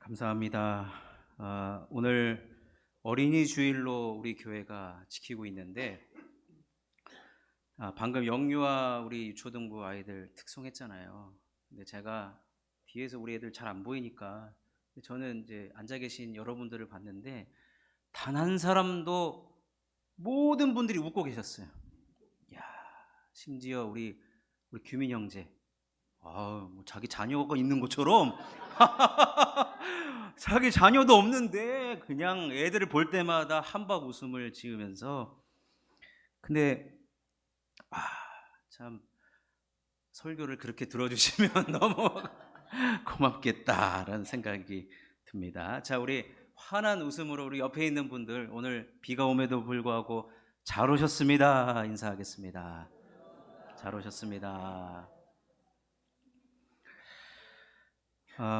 감사합니다. 오늘 어린이 주일로 우리 교회가 지키고 있는데, 방금 영유아 우리 초등부 아이들 특송했잖아요. 근데 제가 뒤에서 우리 애들 잘 안 보이니까 저는 이제 앉아 계신 여러분들을 봤는데 단 한 사람도 모든 분들이 웃고 계셨어요. 야, 심지어 우리 규민 형제, 뭐 자기 자녀가 있는 것처럼 자기 자녀도 없는데 그냥 애들을 볼 때마다 한박 웃음을 지으면서, 근데 참 설교를 그렇게 들어주시면 너무 고맙겠다라는 생각이 듭니다. 자, 우리 환한 웃음으로 우리 옆에 있는 분들, 오늘 비가 오에도 불구하고 잘 오셨습니다 인사하겠습니다. 잘 오셨습니다.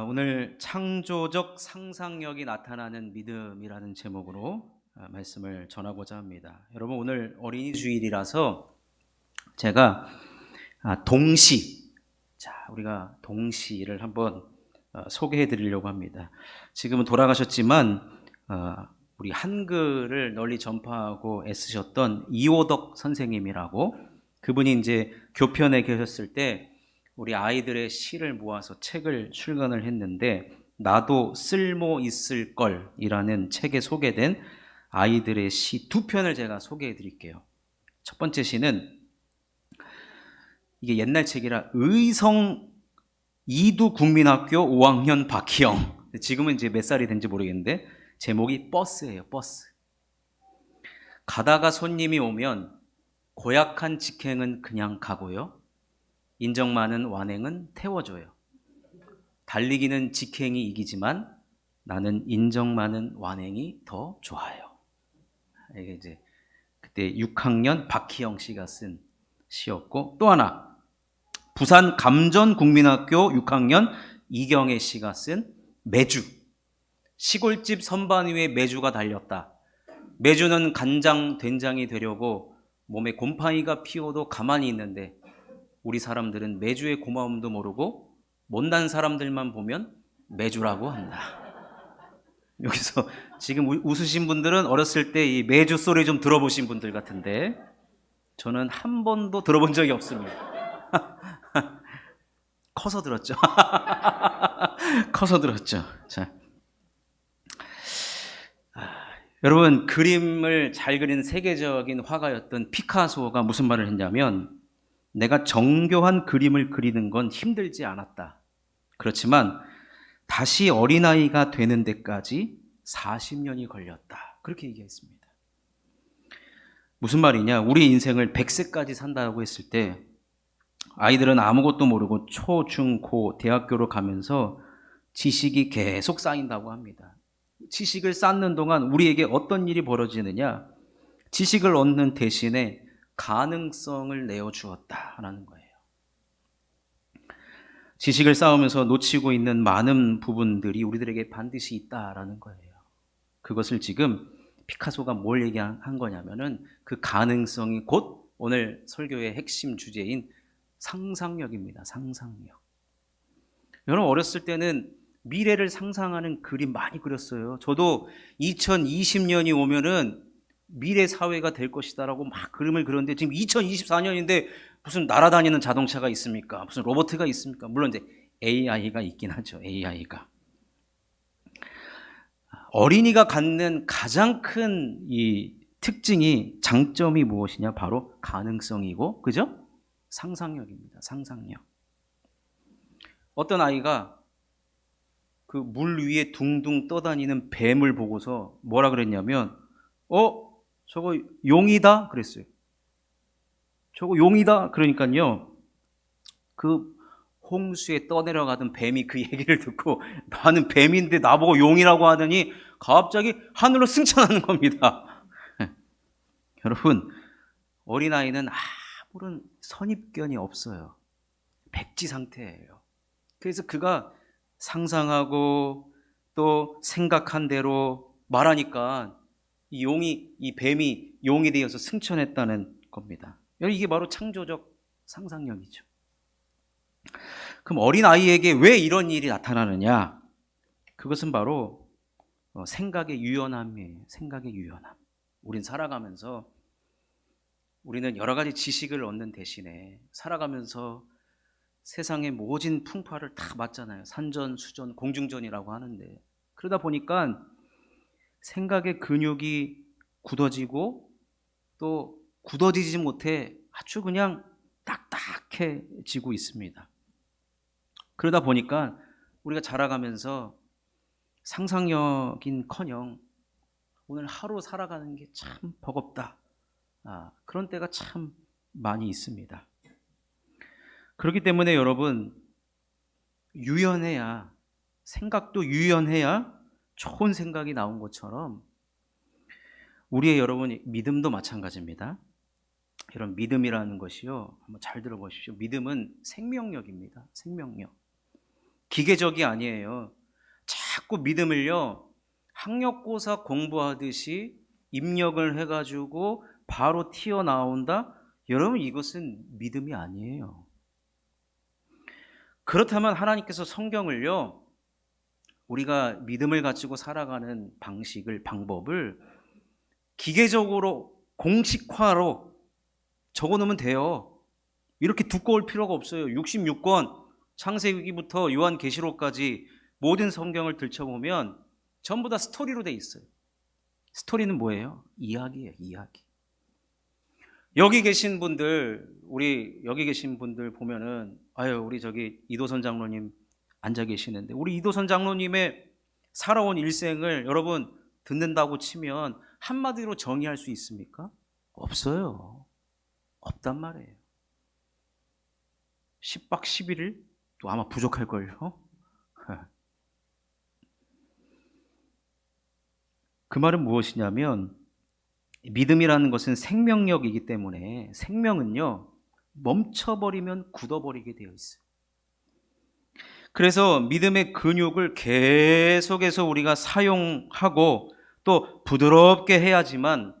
오늘 창조적 상상력이 나타나는 믿음이라는 제목으로 말씀을 전하고자 합니다. 여러분, 오늘 어린이 주일이라서 제가 우리가 동시를 한번 소개해 드리려고 합니다. 지금은 돌아가셨지만 우리 한글을 널리 전파하고 애쓰셨던 이호덕 선생님이라고, 그분이 이제 교편에 계셨을 때 우리 아이들의 시를 모아서 책을 출간을 했는데, 나도 쓸모 있을 걸이라는 책에 소개된 아이들의 시 두 편을 제가 소개해 드릴게요. 첫 번째 시는, 이게 옛날 책이라 의성 이두국민학교 5학년 박희영, 지금은 이제 몇 살이 된지 모르겠는데 제목이 버스예요. 버스. 가다가 손님이 오면 고약한 직행은 그냥 가고요, 인정 많은 완행은 태워줘요. 달리기는 직행이 이기지만 나는 인정 많은 완행이 더 좋아요. 이게 이제 그때 6학년 박희영 씨가 쓴 시였고, 또 하나 부산 감전국민학교 6학년 이경애 씨가 쓴 매주. 시골집 선반 위에 매주가 달렸다. 매주는 간장 된장이 되려고 몸에 곰팡이가 피어도 가만히 있는데 우리 사람들은 매주의 고마움도 모르고 못난 사람들만 보면 매주라고 한다. 여기서 지금 웃으신 분들은 어렸을 때 이 매주 소리 좀 들어보신 분들 같은데, 저는 한 번도 들어본 적이 없습니다. 커서 들었죠. 커서 들었죠. 자, 여러분, 그림을 잘 그리는 세계적인 화가였던 피카소가 무슨 말을 했냐면, 내가 정교한 그림을 그리는 건 힘들지 않았다. 그렇지만 다시 어린아이가 되는 데까지 40년이 걸렸다. 그렇게 얘기했습니다. 무슨 말이냐? 우리 인생을 100세까지 산다고 했을 때 아이들은 아무것도 모르고 초, 중, 고, 대학교로 가면서 지식이 계속 쌓인다고 합니다. 지식을 쌓는 동안 우리에게 어떤 일이 벌어지느냐? 지식을 얻는 대신에 가능성을 내어주었다라는 거예요. 지식을 쌓으면서 놓치고 있는 많은 부분들이 우리들에게 반드시 있다라는 거예요. 그것을 지금 피카소가 뭘 얘기한 거냐면은, 그 가능성이 곧 오늘 설교의 핵심 주제인 상상력입니다. 상상력. 여러분, 어렸을 때는 미래를 상상하는 그림 많이 그렸어요. 저도 2020년이 오면은 미래 사회가 될 것이다라고 막 그림을 그렸는데, 지금 2024년인데 무슨 날아다니는 자동차가 있습니까? 무슨 로봇가 있습니까? 물론 이제 AI가 있긴 하죠. AI가. 어린이가 갖는 가장 큰 이 특징이, 장점이 무엇이냐? 바로 가능성이고, 그죠? 상상력입니다. 상상력. 어떤 아이가 그 물 위에 둥둥 떠다니는 뱀을 보고서 뭐라 그랬냐면, 저거 용이다 그랬어요. 저거 용이다 그러니까요, 그 홍수에 떠내려가던 뱀이 그 얘기를 듣고, 나는 뱀인데 나보고 용이라고 하더니 갑자기 하늘로 승천하는 겁니다. 여러분, 어린아이는 아무런 선입견이 없어요. 백지 상태예요. 그래서 그가 상상하고 또 생각한 대로 말하니까 이 뱀이 용이 되어서 승천했다는 겁니다. 이게 바로 창조적 상상력이죠. 그럼 어린아이에게 왜 이런 일이 나타나느냐? 그것은 바로 생각의 유연함이에요. 생각의 유연함. 우린 살아가면서 우리는 여러 가지 지식을 얻는 대신에 살아가면서 세상의 모진 풍파를 다 맞잖아요. 산전수전, 공중전이라고 하는데, 그러다 보니까 생각의 근육이 굳어지고 또 굳어지지 못해 아주 그냥 딱딱해지고 있습니다. 그러다 보니까 우리가 자라가면서 상상력인커녕 오늘 하루 살아가는 게 참 버겁다. 그런 때가 참 많이 있습니다. 그렇기 때문에 여러분, 유연해야, 생각도 유연해야 좋은 생각이 나온 것처럼 우리의 여러분 믿음도 마찬가지입니다. 이런 믿음이라는 것이요, 한번 잘 들어보십시오. 믿음은 생명력입니다. 생명력. 기계적이 아니에요. 자꾸 믿음을요, 학력고사 공부하듯이 입력을 해가지고 바로 튀어나온다? 여러분, 이것은 믿음이 아니에요. 그렇다면 하나님께서 성경을요, 우리가 믿음을 가지고 살아가는 방법을 기계적으로 공식화로 적어놓으면 돼요. 이렇게 두꺼울 필요가 없어요. 66권, 창세기부터 요한계시록까지 모든 성경을 들춰보면 전부 다 스토리로 돼 있어요. 스토리는 뭐예요? 이야기예요, 이야기. 여기 계신 분들 보면은, 우리 저기 이도선 장로님 앉아 계시는데, 우리 이도선 장로님의 살아온 일생을 여러분 듣는다고 치면 한마디로 정의할 수 있습니까? 없어요. 없단 말이에요. 10박 11일? 또 아마 부족할걸요? 그 말은 무엇이냐면, 믿음이라는 것은 생명력이기 때문에 생명은요, 멈춰버리면 굳어버리게 되어 있어요. 그래서 믿음의 근육을 계속해서 우리가 사용하고 또 부드럽게 해야지만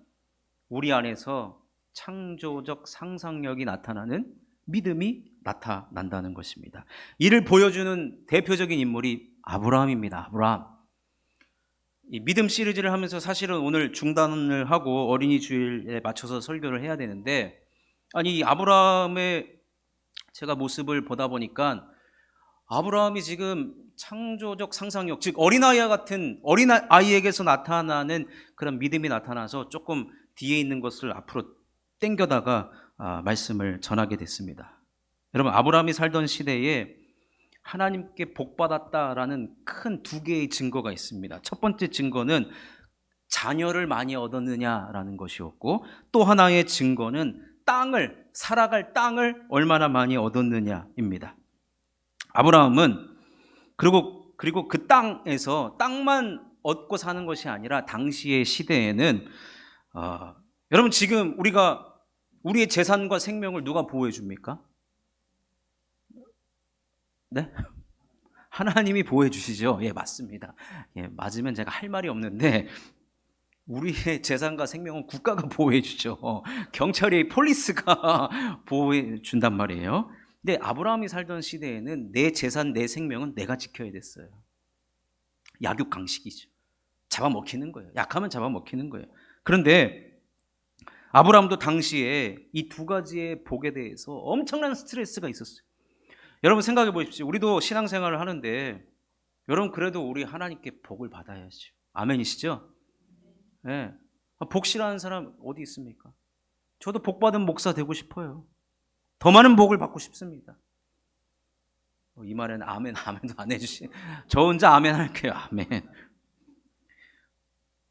우리 안에서 창조적 상상력이 나타나는 믿음이 나타난다는 것입니다. 이를 보여주는 대표적인 인물이 아브라함입니다. 아브라함. 이 믿음 시리즈를 하면서 사실은 오늘 중단을 하고 어린이 주일에 맞춰서 설교를 해야 되는데, 이 아브라함의 제가 모습을 보다 보니까 아브라함이 지금 창조적 상상력, 즉 어린아이에게서 나타나는 그런 믿음이 나타나서 조금 뒤에 있는 것을 앞으로 당겨다가 말씀을 전하게 됐습니다. 여러분, 아브라함이 살던 시대에 하나님께 복받았다라는 큰 두 개의 증거가 있습니다. 첫 번째 증거는 자녀를 많이 얻었느냐라는 것이었고, 또 하나의 증거는 살아갈 땅을 얼마나 많이 얻었느냐입니다. 아브라함은 그리고 그 땅만 얻고 사는 것이 아니라 당시의 시대에는 여러분, 지금 우리의 재산과 생명을 누가 보호해 줍니까? 네? 하나님이 보호해 주시죠. 예, 맞습니다. 예, 맞으면 제가 할 말이 없는데, 우리의 재산과 생명은 국가가 보호해 주죠. 경찰이, 폴리스가 보호해 준단 말이에요. 근데 아브라함이 살던 시대에는 내 재산, 내 생명은 내가 지켜야 됐어요. 약육강식이죠. 잡아먹히는 거예요. 약하면 잡아먹히는 거예요. 그런데 아브라함도 당시에 이 두 가지의 복에 대해서 엄청난 스트레스가 있었어요. 여러분 생각해 보십시오. 우리도 신앙생활을 하는데 여러분 그래도 우리 하나님께 복을 받아야죠. 아멘이시죠? 네. 복 싫어하는 사람 어디 있습니까? 저도 복 받은 목사 되고 싶어요. 더 많은 복을 받고 싶습니다. 이 말에는 아멘도 안 해주시. 저 혼자 아멘 할게요. 아멘.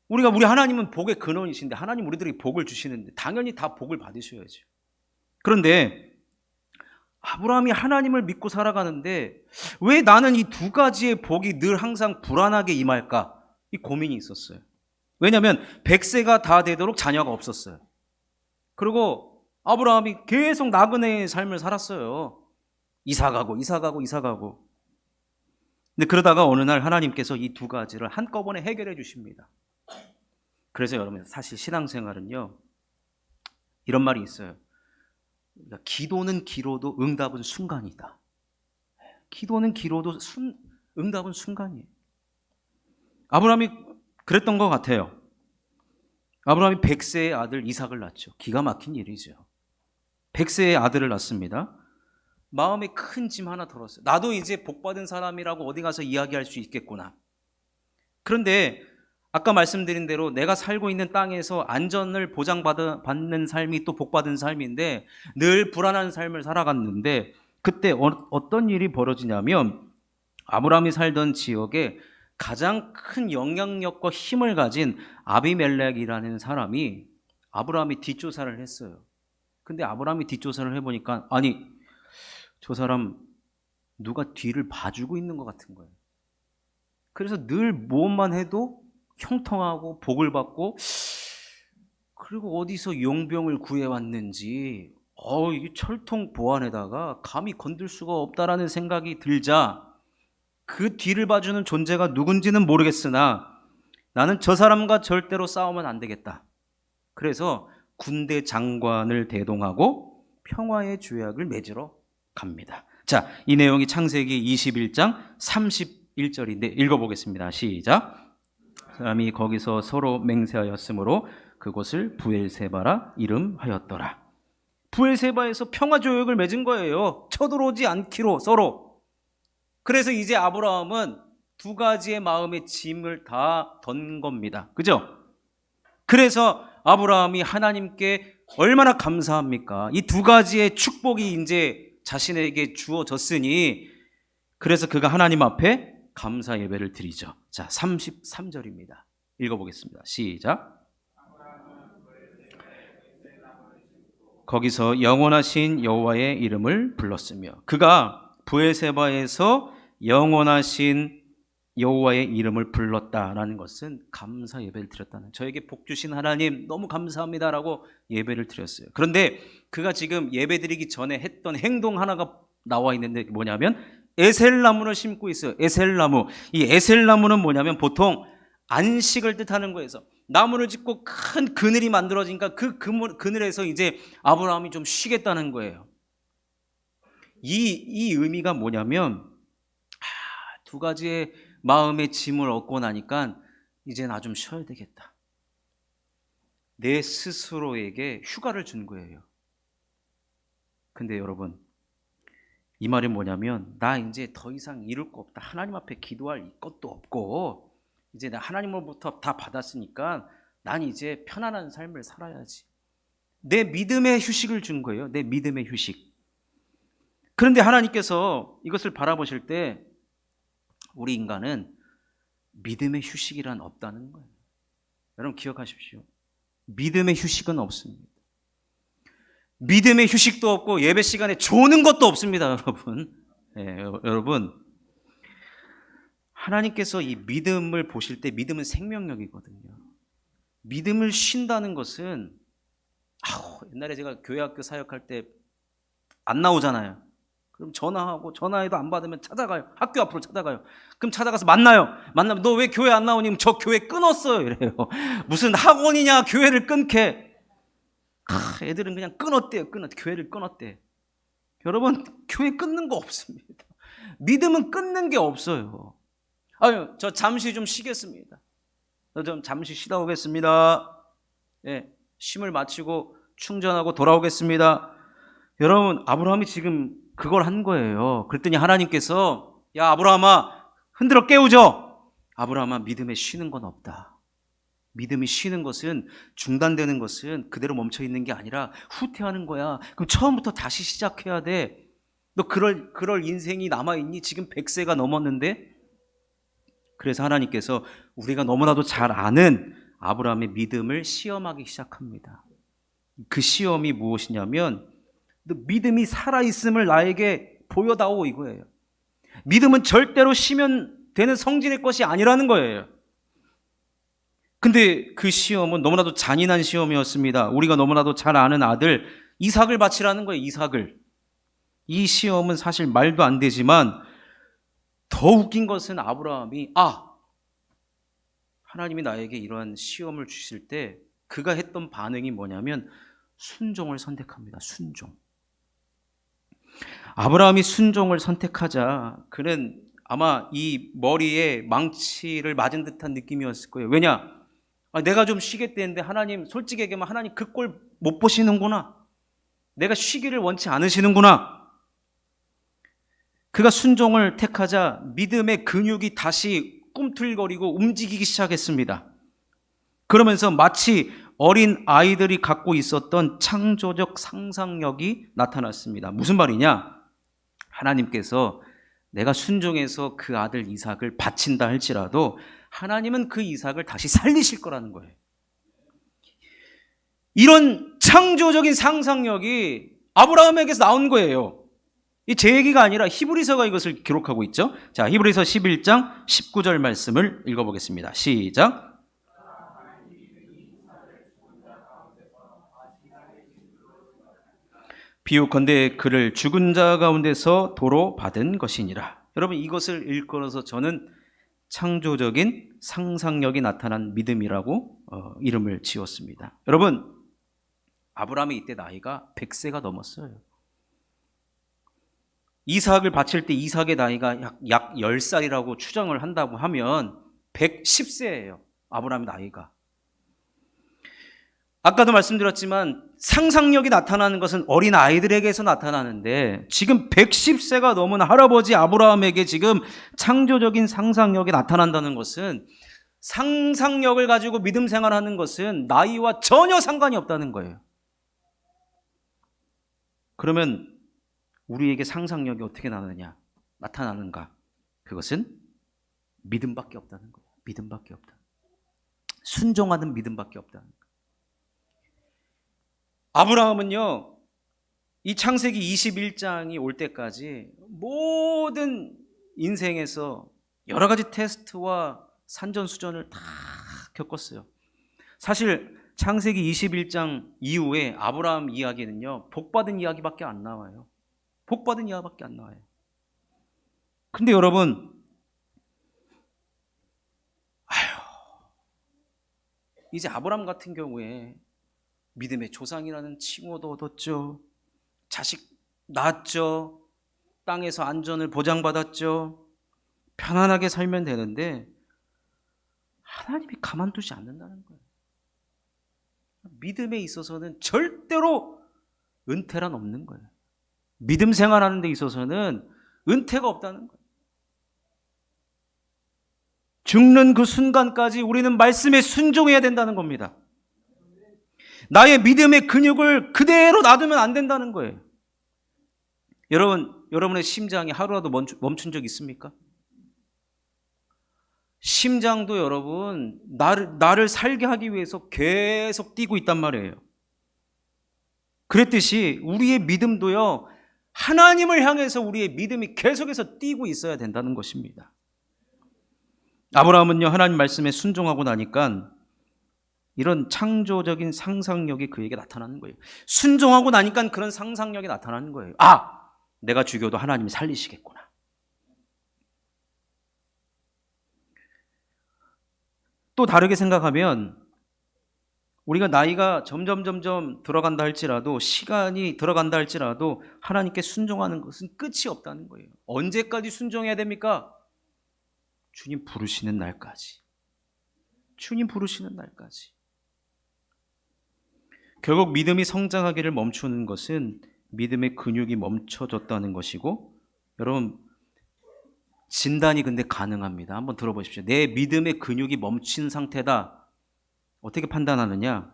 우리 하나님은 복의 근원이신데, 하나님 우리들에게 복을 주시는데 당연히 다 복을 받으셔야죠. 그런데 아브라함이 하나님을 믿고 살아가는데 왜 나는 이 두 가지의 복이 늘 항상 불안하게 임할까? 이 고민이 있었어요. 왜냐하면 100세가 다 되도록 자녀가 없었어요. 그리고 아브라함이 계속 나그네의 삶을 살았어요. 이사가고. 근데 그러다가 어느 날 하나님께서 이 두 가지를 한꺼번에 해결해 주십니다. 그래서 여러분, 사실 신앙생활은요, 이런 말이 있어요. 기도는 길어도 응답은 순간이다. 기도는 길어도 응답은 순간이에요. 아브라함이 그랬던 것 같아요. 아브라함이 100세의 아들 이삭을 낳죠. 기가 막힌 일이죠. 100세의 아들을 낳습니다. 마음에 큰 짐 하나 덜었어요. 나도 이제 복받은 사람이라고 어디 가서 이야기할 수 있겠구나. 그런데 아까 말씀드린 대로 내가 살고 있는 땅에서 안전을 보장받는 삶이 또 복받은 삶인데 늘 불안한 삶을 살아갔는데 그때 어떤 일이 벌어지냐면 아브라함이 살던 지역에 가장 큰 영향력과 힘을 가진 아비멜렉이라는 사람이 아브라함이 뒷조사를 했어요. 근데 아브라함이 뒷조사를 해보니까 아니 저 사람 누가 뒤를 봐주고 있는 것 같은 거예요. 그래서 늘 무엇만 해도 형통하고 복을 받고 그리고 어디서 용병을 구해왔는지 이게 철통 보안에다가 감히 건들 수가 없다라는 생각이 들자 그 뒤를 봐주는 존재가 누군지는 모르겠으나 나는 저 사람과 절대로 싸우면 안 되겠다. 그래서 군대 장관을 대동하고 평화의 조약을 맺으러 갑니다. 자, 이 내용이 창세기 21장 31절인데 읽어보겠습니다. 시작. 사람이 거기서 서로 맹세하였으므로 그곳을 부엘세바라 이름하였더라. 부엘세바에서 평화 조약을 맺은 거예요. 쳐들어오지 않기로 서로. 그래서 이제 아브라함은 두 가지의 마음의 짐을 다 던 겁니다. 그죠? 그래서 아브라함이 하나님께 얼마나 감사합니까? 이 두 가지의 축복이 이제 자신에게 주어졌으니 그래서 그가 하나님 앞에 감사 예배를 드리죠. 자, 33절입니다. 읽어보겠습니다. 시작. 거기서 영원하신 여호와의 이름을 불렀으며 그가 부엘세바에서 영원하신 여호와의 이름을 불렀다라는 것은 감사 예배를 드렸다는, 저에게 복 주신 하나님 너무 감사합니다라고 예배를 드렸어요. 그런데 그가 지금 예배 드리기 전에 했던 행동 하나가 나와 있는데 뭐냐면 에셀나무를 심고 있어요. 에셀나무. 이 에셀나무는 뭐냐면 보통 안식을 뜻하는 거예요. 나무를 짓고 큰 그늘이 만들어지니까 그 그늘에서 이제 아브라함이 좀 쉬겠다는 거예요. 이 의미가 뭐냐면 두 가지의 마음의 짐을 얻고 나니까 이제 나 좀 쉬어야 되겠다. 내 스스로에게 휴가를 준 거예요. 근데 여러분, 이 말이 뭐냐면 나 이제 더 이상 이룰 거 없다. 하나님 앞에 기도할 것도 없고 이제 나 하나님으로부터 다 받았으니까 난 이제 편안한 삶을 살아야지. 내 믿음의 휴식을 준 거예요. 내 믿음의 휴식. 그런데 하나님께서 이것을 바라보실 때 우리 인간은 믿음의 휴식이란 없다는 거예요. 여러분 기억하십시오. 믿음의 휴식은 없습니다. 믿음의 휴식도 없고 예배 시간에 조는 것도 없습니다, 여러분. 여러분, 하나님께서 이 믿음을 보실 때 믿음은 생명력이거든요. 믿음을 쉰다는 것은 옛날에 제가 교회학교 사역할 때 안 나오잖아요. 그럼 전화해도 안 받으면 찾아가요. 학교 앞으로 찾아가요. 그럼 찾아가서 만나면 너 왜 교회 안 나오니? 저 교회 끊었어요 이래요. 무슨 학원이냐 교회를 끊게. 애들은 그냥 끊었대요. 교회를 끊었대. 여러분, 교회 끊는 거 없습니다. 믿음은 끊는 게 없어요. 저 잠시 좀 쉬겠습니다. 좀 잠시 쉬다 오겠습니다. 쉼을 마치고 충전하고 돌아오겠습니다. 여러분, 아브라함이 지금 그걸 한 거예요. 그랬더니 하나님께서 야 아브라함아 흔들어 깨우죠. 아브라함아 믿음에 쉬는 건 없다. 믿음이 쉬는 것은, 중단되는 것은 그대로 멈춰 있는 게 아니라 후퇴하는 거야. 그럼 처음부터 다시 시작해야 돼. 너 그럴 인생이 남아있니? 지금 100세가 넘었는데. 그래서 하나님께서 우리가 너무나도 잘 아는 아브라함의 믿음을 시험하기 시작합니다. 그 시험이 무엇이냐면 너 믿음이 살아있음을 나에게 보여다오 이거예요. 믿음은 절대로 쉬면 되는 성질의 것이 아니라는 거예요. 근데 그 시험은 너무나도 잔인한 시험이었습니다. 우리가 너무나도 잘 아는 아들 이삭을 바치라는 거예요. 이삭을. 이 시험은 사실 말도 안 되지만 더 웃긴 것은 아브라함이 하나님이 나에게 이러한 시험을 주실 때 그가 했던 반응이 뭐냐면 순종을 선택합니다. 순종. 아브라함이 순종을 선택하자 그는 아마 이 머리에 망치를 맞은 듯한 느낌이었을 거예요. 왜냐? 내가 좀 쉬겠다는데 하나님, 솔직히 얘기하면 하나님 그 꼴 못 보시는구나. 내가 쉬기를 원치 않으시는구나. 그가 순종을 택하자 믿음의 근육이 다시 꿈틀거리고 움직이기 시작했습니다. 그러면서 마치 어린 아이들이 갖고 있었던 창조적 상상력이 나타났습니다. 무슨 말이냐? 하나님께서 내가 순종해서 그 아들 이삭을 바친다 할지라도 하나님은 그 이삭을 다시 살리실 거라는 거예요. 이런 창조적인 상상력이 아브라함에게서 나온 거예요. 이 제 얘기가 아니라 히브리서가 이것을 기록하고 있죠. 자, 히브리서 11장 19절 말씀을 읽어보겠습니다. 시작. 비유컨대 그를 죽은 자 가운데서 도로 받은 것이니라. 여러분, 이것을 읽고나서 저는 창조적인 상상력이 나타난 믿음이라고 이름을 지었습니다. 여러분, 아브라함이 이때 나이가 100세가 넘었어요. 이삭을 바칠 때 이삭의 나이가 약 10살이라고 추정을 한다고 하면 110세예요. 아브라함의 나이가. 아까도 말씀드렸지만 상상력이 나타나는 것은 어린 아이들에게서 나타나는데 지금 110세가 넘은 할아버지 아브라함에게 지금 창조적인 상상력이 나타난다는 것은 상상력을 가지고 믿음 생활하는 것은 나이와 전혀 상관이 없다는 거예요. 그러면 우리에게 상상력이 어떻게 나타나는가? 그것은 믿음밖에 없다는 거예요. 믿음밖에 없다. 순종하는 믿음밖에 없다는 거예요. 아브라함은요, 이 창세기 21장이 올 때까지 모든 인생에서 여러 가지 테스트와 산전수전을 다 겪었어요. 사실 창세기 21장 이후에 아브라함 이야기는요, 복받은 이야기밖에 안 나와요. 복받은 이야기밖에 안 나와요. 근데 여러분, 이제 아브라함 같은 경우에 믿음의 조상이라는 칭호도 얻었죠. 자식 낳았죠. 땅에서 안전을 보장받았죠. 편안하게 살면 되는데 하나님이 가만두지 않는다는 거예요. 믿음에 있어서는 절대로 은퇴란 없는 거예요. 믿음 생활하는 데 있어서는 은퇴가 없다는 거예요. 죽는 그 순간까지 우리는 말씀에 순종해야 된다는 겁니다. 나의 믿음의 근육을 그대로 놔두면 안 된다는 거예요. 여러분의 심장이 하루라도 멈춘 적 있습니까? 심장도 여러분, 나를 살게 하기 위해서 계속 뛰고 있단 말이에요. 그랬듯이 우리의 믿음도요, 하나님을 향해서 우리의 믿음이 계속해서 뛰고 있어야 된다는 것입니다. 아브라함은요, 하나님 말씀에 순종하고 나니까 이런 창조적인 상상력이 그에게 나타나는 거예요. 순종하고 나니까 그런 상상력이 나타나는 거예요. 내가 죽여도 하나님이 살리시겠구나. 또 다르게 생각하면 우리가 나이가 점점 들어간다 할지라도, 시간이 들어간다 할지라도 하나님께 순종하는 것은 끝이 없다는 거예요. 언제까지 순종해야 됩니까? 주님 부르시는 날까지. 주님 부르시는 날까지. 결국 믿음이 성장하기를 멈추는 것은 믿음의 근육이 멈춰졌다는 것이고, 여러분, 진단이 근데 가능합니다. 한번 들어보십시오. 내 믿음의 근육이 멈춘 상태다. 어떻게 판단하느냐?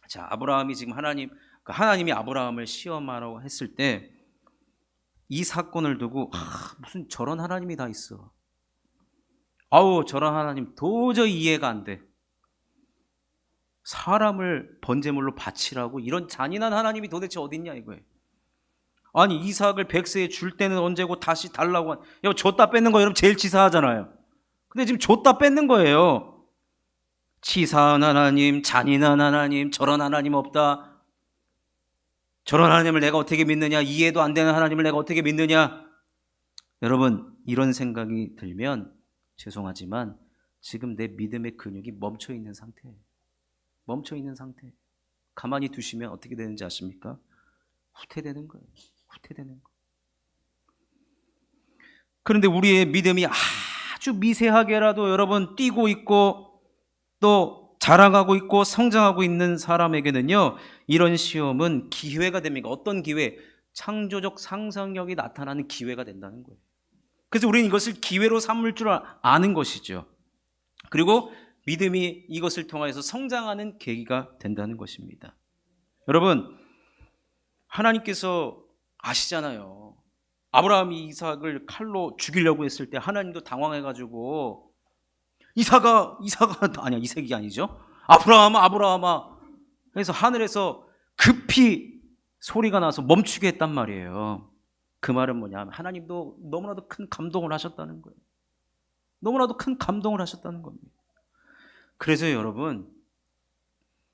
자, 아브라함이 지금 하나님이 아브라함을 시험하라고 했을 때 이 사건을 두고 무슨 저런 하나님이 다 있어. 저런 하나님 도저히 이해가 안 돼. 사람을 번제물로 바치라고 이런 잔인한 하나님이 도대체 어딨냐 이거예요. 아니, 이삭을 100세에 줄 때는 언제고 다시 달라고 줬다 뺏는 거 여러분 제일 치사하잖아요. 근데 지금 줬다 뺏는 거예요. 치사한 하나님, 잔인한 하나님, 저런 하나님 없다. 저런 하나님을 내가 어떻게 믿느냐, 이해도 안 되는 하나님을 내가 어떻게 믿느냐. 여러분, 이런 생각이 들면 죄송하지만 지금 내 믿음의 근육이 멈춰있는 상태예요. 멈춰있는 상태. 가만히 두시면 어떻게 되는지 아십니까? 후퇴되는 거예요. 후퇴되는 거. 그런데 우리의 믿음이 아주 미세하게라도 여러분 뛰고 있고 또 자라가고 있고 성장하고 있는 사람에게는요, 이런 시험은 기회가 됩니다. 어떤 기회? 창조적 상상력이 나타나는 기회가 된다는 거예요. 그래서 우리는 이것을 기회로 삼을 줄 아는 것이죠. 그리고 믿음이 이것을 통해서 성장하는 계기가 된다는 것입니다. 여러분, 하나님께서 아시잖아요. 아브라함이 이삭을 칼로 죽이려고 했을 때 하나님도 당황해가지고 이삭이 아니죠. 아브라함아. 그래서 하늘에서 급히 소리가 나서 멈추게 했단 말이에요. 그 말은 뭐냐면 하나님도 너무나도 큰 감동을 하셨다는 거예요. 너무나도 큰 감동을 하셨다는 겁니다. 그래서 여러분,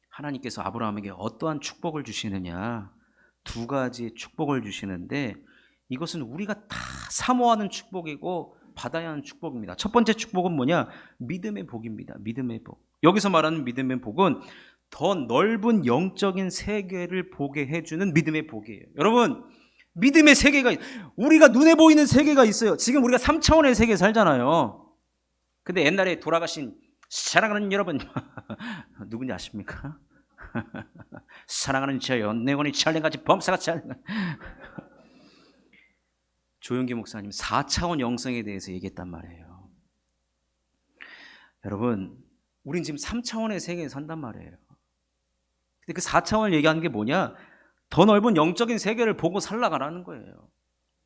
하나님께서 아브라함에게 어떠한 축복을 주시느냐, 두 가지의 축복을 주시는데 이것은 우리가 다 사모하는 축복이고 받아야 하는 축복입니다. 첫 번째 축복은 뭐냐? 믿음의 복입니다. 믿음의 복. 여기서 말하는 믿음의 복은 더 넓은 영적인 세계를 보게 해주는 믿음의 복이에요. 여러분, 믿음의 세계가, 우리가 눈에 보이는 세계가 있어요. 지금 우리가 3차원의 세계에 살잖아요. 근데 옛날에 돌아가신 사랑하는 여러분 누군지 아십니까? 사랑하는 저요, 내 영혼이 찰랭같이 범사같이 조용기 목사님 4차원 영성에 대해서 얘기했단 말이에요. 여러분, 우린 지금 3차원의 세계에 산단 말이에요. 근데 그 4차원을 얘기하는 게 뭐냐? 더 넓은 영적인 세계를 보고 살아가라는 거예요.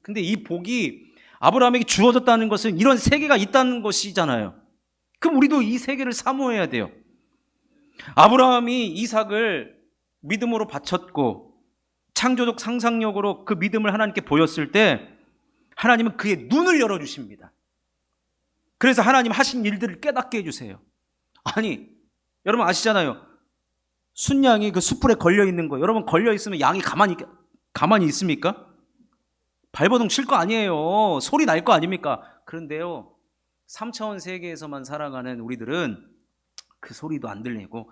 근데 이 복이 아브라함에게 주어졌다는 것은 이런 세계가 있다는 것이잖아요. 그럼 우리도 이 세계를 사모해야 돼요. 아브라함이 이삭을 믿음으로 바쳤고 창조적 상상력으로 그 믿음을 하나님께 보였을 때 하나님은 그의 눈을 열어주십니다. 그래서 하나님 하신 일들을 깨닫게 해주세요. 아니, 여러분 아시잖아요. 순양이 그 숯불에 걸려있는 거, 여러분 걸려있으면 양이 가만히 있습니까? 발버둥 칠 거 아니에요. 소리 날 거 아닙니까? 그런데요, 3차원 세계에서만 살아가는 우리들은 그 소리도 안 들리고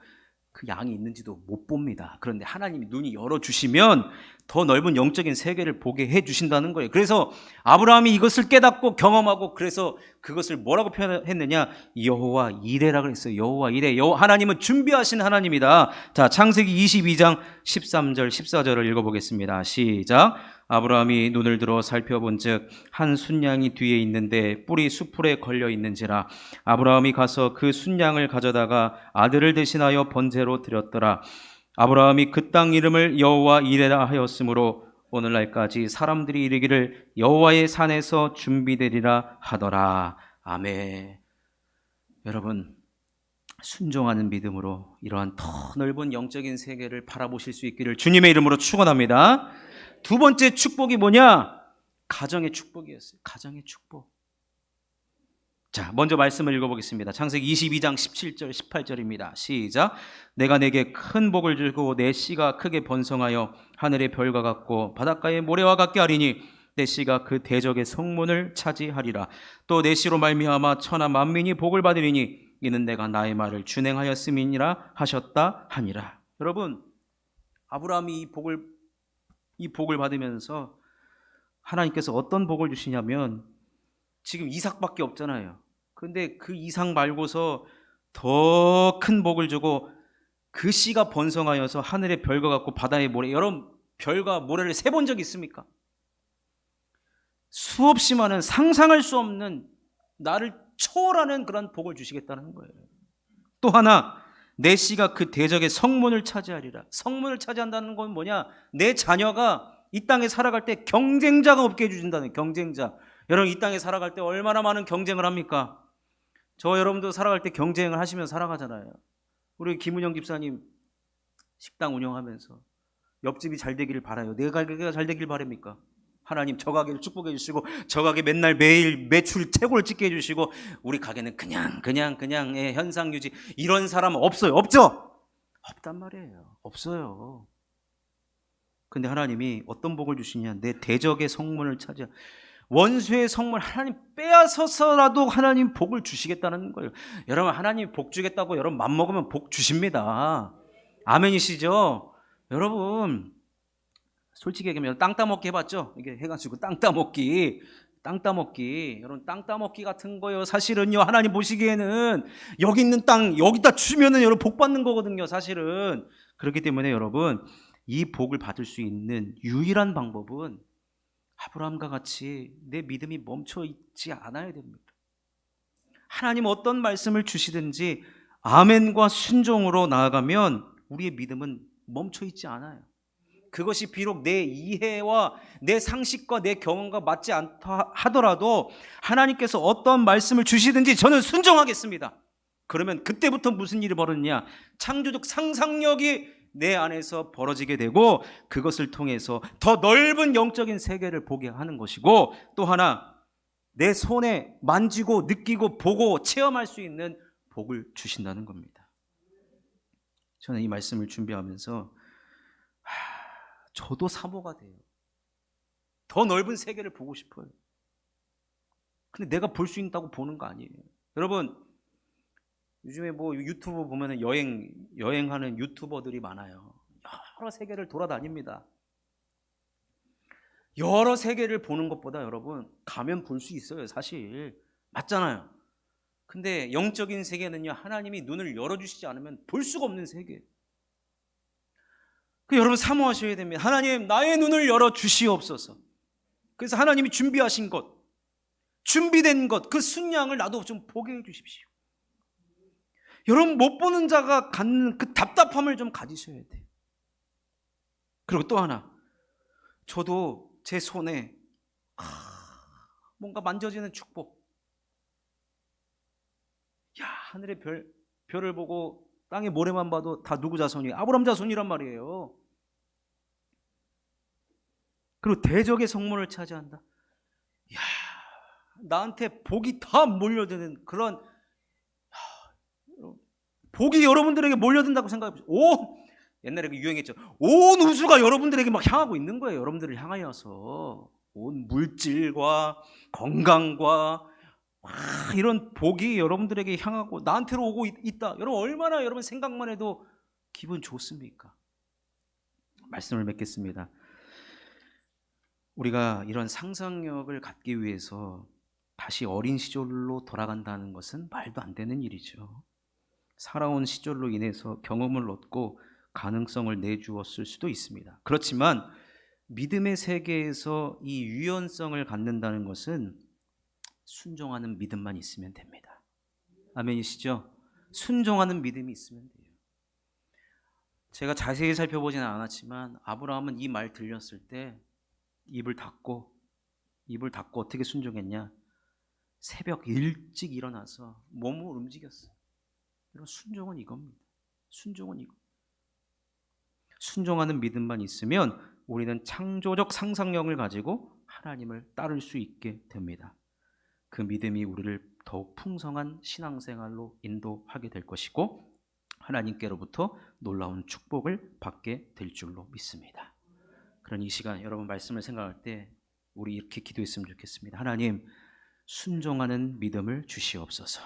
그 양이 있는지도 못 봅니다. 그런데 하나님이 눈이 열어주시면 더 넓은 영적인 세계를 보게 해주신다는 거예요. 그래서 아브라함이 이것을 깨닫고 경험하고, 그래서 그것을 뭐라고 표현했느냐? 여호와 이레라 그랬어요. 여호와 이레. 하나님은 준비하신 하나님이다. 자, 창세기 22장 13절 14절을 읽어보겠습니다. 시작. 아브라함이 눈을 들어 살펴본즉 한 순양이 뒤에 있는데 뿔이 숯불에 걸려 있는지라. 아브라함이 가서 그 순양을 가져다가 아들을 대신하여 번제로 드렸더라. 아브라함이 그 땅 이름을 여호와 이레라 하였으므로 오늘날까지 사람들이 이르기를 여호와의 산에서 준비되리라 하더라. 아멘. 여러분, 순종하는 믿음으로 이러한 더 넓은 영적인 세계를 바라보실 수 있기를 주님의 이름으로 축원합니다. 두 번째 축복이 뭐냐? 가정의 축복이었어요. 가정의 축복. 자, 먼저 말씀을 읽어보겠습니다. 창세기 22장 17절 18절입니다. 시작. 내가 내게 큰 복을 주고 내 씨가 크게 번성하여 하늘의 별과 같고 바닷가의 모래와 같게 하리니 내 씨가 그 대적의 성문을 차지하리라. 또 내 씨로 말미암아 천하 만민이 복을 받으리니 이는 내가 나의 말을 준행하였음이니라 하셨다 하니라. 여러분, 아브라함이 이 복을 받으면서 하나님께서 어떤 복을 주시냐면 지금 이삭밖에 없잖아요. 그런데 그 이삭 말고서 더 큰 복을 주고 그 씨가 번성하여서 하늘의 별과 같고 바다의 모래. 여러분, 별과 모래를 세본 적 있습니까? 수없이 많은 상상할 수 없는 나를 초월하는 그런 복을 주시겠다는 거예요. 또 하나, 내 씨가 그 대적의 성문을 차지하리라. 성문을 차지한다는 건 뭐냐? 내 자녀가 이 땅에 살아갈 때 경쟁자가 없게 해주신다는, 경쟁자. 여러분, 이 땅에 살아갈 때 얼마나 많은 경쟁을 합니까? 저 여러분도 살아갈 때 경쟁을 하시면서 살아가잖아요. 우리 김은영 집사님 식당 운영하면서 옆집이 잘 되기를 바라요. 내 가게가 잘 되기를 바랍니까? 하나님 저 가게를 축복해 주시고 저 가게 맨날 매일 매출 최고를 찍게 해주시고 우리 가게는 그냥 현상 유지. 이런 사람 없어요. 없죠? 없단 말이에요. 없어요. 근데 하나님이 어떤 복을 주시냐? 내 대적의 성문을 차지하, 원수의 성문 하나님 빼앗아서라도 하나님 복을 주시겠다는 거예요. 여러분, 하나님 복 주겠다고 여러분 맘먹으면 복 주십니다. 아멘이시죠? 여러분, 솔직히 얘기하면 땅 따먹기 해봤죠? 이게 해가지고 땅 따먹기 땅 따먹기, 여러분 땅 따먹기 같은 거요. 사실은요, 하나님 보시기에는 여기 있는 땅 여기다 주면은 여러분 복 받는 거거든요. 사실은. 그렇기 때문에 여러분 이 복을 받을 수 있는 유일한 방법은 아브라함과 같이 내 믿음이 멈춰 있지 않아야 됩니다. 하나님 어떤 말씀을 주시든지 아멘과 순종으로 나아가면 우리의 믿음은 멈춰 있지 않아요. 그것이 비록 내 이해와 내 상식과 내 경험과 맞지 않다 하더라도 하나님께서 어떤 말씀을 주시든지 저는 순종하겠습니다. 그러면 그때부터 무슨 일이 벌어지냐? 창조적 상상력이 내 안에서 벌어지게 되고 그것을 통해서 더 넓은 영적인 세계를 보게 하는 것이고, 또 하나 내 손에 만지고 느끼고 보고 체험할 수 있는 복을 주신다는 겁니다. 저는 이 말씀을 준비하면서 저도 사모가 돼요. 더 넓은 세계를 보고 싶어요. 근데 내가 볼 수 있다고 보는 거 아니에요. 여러분 요즘에 뭐 유튜브 보면은 여행하는 유튜버들이 많아요. 여러 세계를 돌아다닙니다. 여러 세계를 보는 것보다 여러분 가면 볼 수 있어요. 사실 맞잖아요. 근데 영적인 세계는요, 하나님이 눈을 열어주시지 않으면 볼 수가 없는 세계. 여러분 사모하셔야 됩니다. 하나님 나의 눈을 열어주시옵소서. 그래서 하나님이 준비하신 것, 준비된 것, 그 순양을 나도 좀 보게 해주십시오. 여러분 못 보는 자가 갖는 그 답답함을 좀 가지셔야 돼요. 그리고 또 하나, 저도 제 손에 뭔가 만져지는 축복. 야, 하늘의 별을 보고 땅의 모래만 봐도 다 누구 자손이에요? 아브라함 자손이란 말이에요. 그리고 대적의 성문을 차지한다. 야, 나한테 복이 다 몰려드는 그런 복이 여러분들에게 몰려든다고 생각해 보세요. 옛날에 유행했죠. 온 우주가 여러분들에게 막 향하고 있는 거예요. 여러분들을 향하여서 온 물질과 건강과 이런 복이 여러분들에게 향하고 나한테로 오고 있다. 여러분 얼마나 여러분 생각만 해도 기분 좋습니까? 말씀을 맺겠습니다. 우리가 이런 상상력을 갖기 위해서 다시 어린 시절로 돌아간다는 것은 말도 안 되는 일이죠. 살아온 시절로 인해서 경험을 얻고 가능성을 내주었을 수도 있습니다. 그렇지만 믿음의 세계에서 이 유연성을 갖는다는 것은 순종하는 믿음만 있으면 됩니다. 아멘이시죠? 순종하는 믿음이 있으면 돼요. 제가 자세히 살펴보지는 않았지만 아브라함은 이 말 들렸을 때 입을 닫고 어떻게 순종했냐? 새벽 일찍 일어나서 몸을 움직였어요. 여러분 순종은 이겁니다. 순종은 이거. 순종하는 믿음만 있으면 우리는 창조적 상상력을 가지고 하나님을 따를 수 있게 됩니다. 그 믿음이 우리를 더욱 풍성한 신앙생활로 인도하게 될 것이고 하나님께로부터 놀라운 축복을 받게 될 줄로 믿습니다. 그런 이 시간 여러분 말씀을 생각할 때 우리 이렇게 기도했으면 좋겠습니다. 하나님, 순종하는 믿음을 주시옵소서.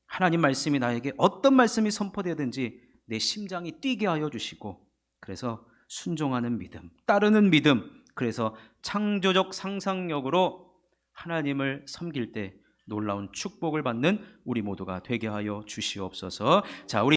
하나님 말씀이 나에게 어떤 말씀이 선포되든지 내 심장이 뛰게 하여 주시고, 그래서 순종하는 믿음, 따르는 믿음, 그래서 창조적 상상력으로 하나님을 섬길 때 놀라운 축복을 받는 우리 모두가 되게 하여 주시옵소서. 자, 우리